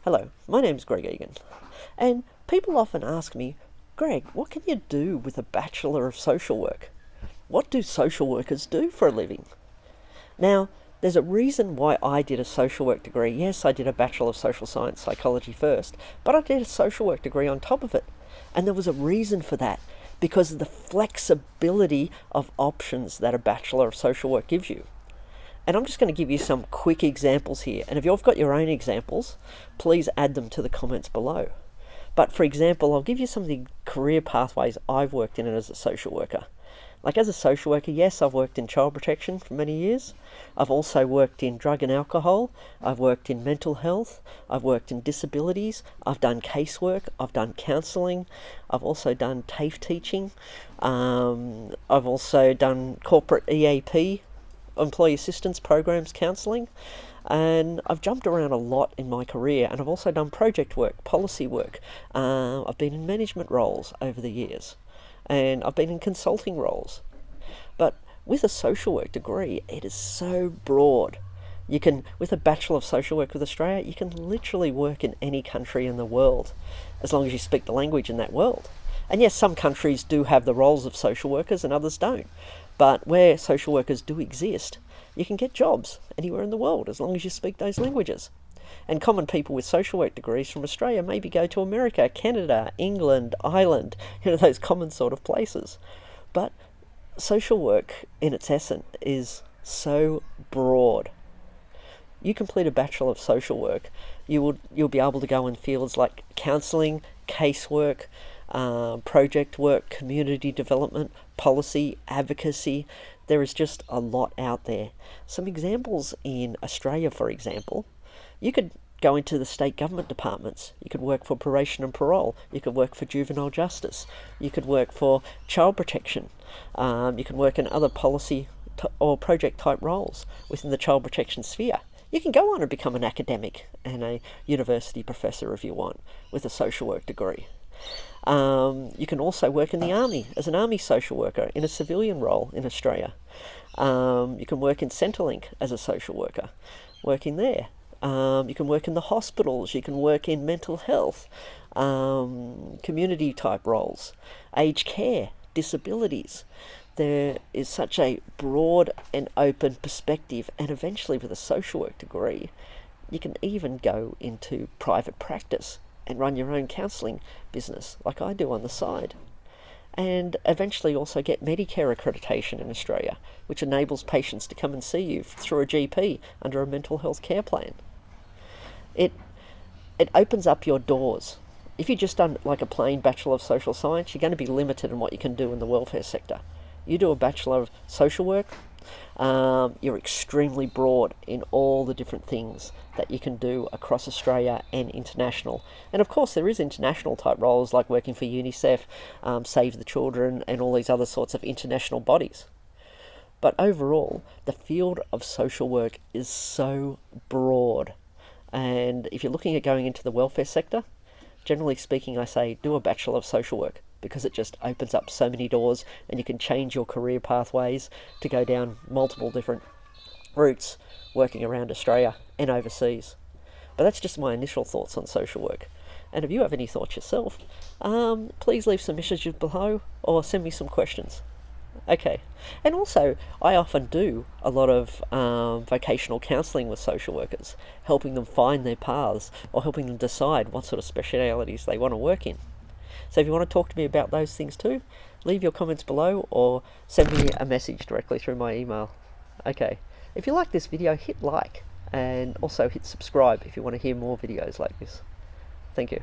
Hello, my name's Greg Egan, and people often ask me, Greg, what can you do with a Bachelor of Social Work? What do social workers do for a living? Now, there's a reason why I did a social work degree. Yes, I did a Bachelor of Social Science Psychology first, but I did a social work degree on top of it. And there was a reason for that, because of the flexibility of options that a Bachelor of Social Work gives you. And I'm just going to give you some quick examples here. And if you've got your own examples, please add them to the comments below. But for example, I'll give you some of the career pathways I've worked in as a social worker. Like as a social worker, yes, I've worked in child protection for many years. I've also worked in drug and alcohol. I've worked in mental health. I've worked in disabilities. I've done casework. I've done counselling. I've also done TAFE teaching. I've also done corporate EAP, employee assistance programs, counselling, and I've jumped around a lot in my career, and I've also done project work, policy work. I've been in management roles over the years, and I've been in consulting roles. But with a social work degree, it is so broad. You can, with a Bachelor of Social Work with Australia, you can literally work in any country in the world, as long as you speak the language in that world. And yes, some countries do have the roles of social workers and others don't. But where social workers do exist, you can get jobs anywhere in the world as long as you speak those languages. And common people with social work degrees from Australia maybe go to America, Canada, England, Ireland, those common sort of places. But social work in its essence is so broad. You complete a Bachelor of Social Work, you'll be able to go in fields like counselling, casework, project work, community development, policy, advocacy. There is just a lot out there. Some examples in Australia, for example, you could go into the state government departments. You could work for probation and parole. You could work for juvenile justice. You could work for child protection. You can work in other policy or project type roles within the child protection sphere. You can go on and become an academic and a university professor if you want, with a social work degree. You can also work in the army as an army social worker in a civilian role in Australia. You can work in Centrelink as a social worker, working there. You can work in the hospitals. You can work in mental health, community type roles, aged care, disabilities. There is such a broad and open perspective, and eventually with a social work degree, you can even go into private practice and run your own counselling business like I do on the side. And eventually also get Medicare accreditation in Australia, which enables patients to come and see you through a GP under a mental health care plan. It opens up your doors. If you've just done like a plain Bachelor of Social Science, you're going to be limited in what you can do in the welfare sector. You do a Bachelor of Social Work, you're extremely broad in all the different things that you can do across Australia and international. And of course there is international type roles like working for UNICEF, Save the Children, and all these other sorts of international bodies. But overall, the field of social work is so broad. And if you're looking at going into the welfare sector, generally speaking, I say do a Bachelor of Social Work, because it just opens up so many doors, and you can change your career pathways to go down multiple different routes working around Australia and overseas. But that's just my initial thoughts on social work. And if you have any thoughts yourself, please leave some messages below or send me some questions. Okay. And also, I often do a lot of vocational counselling with social workers, helping them find their paths or helping them decide what sort of specialities they want to work in. So if you want to talk to me about those things too, leave your comments below or send me a message directly through my email. Okay, if you like this video, hit like and also hit subscribe if you want to hear more videos like this. Thank you.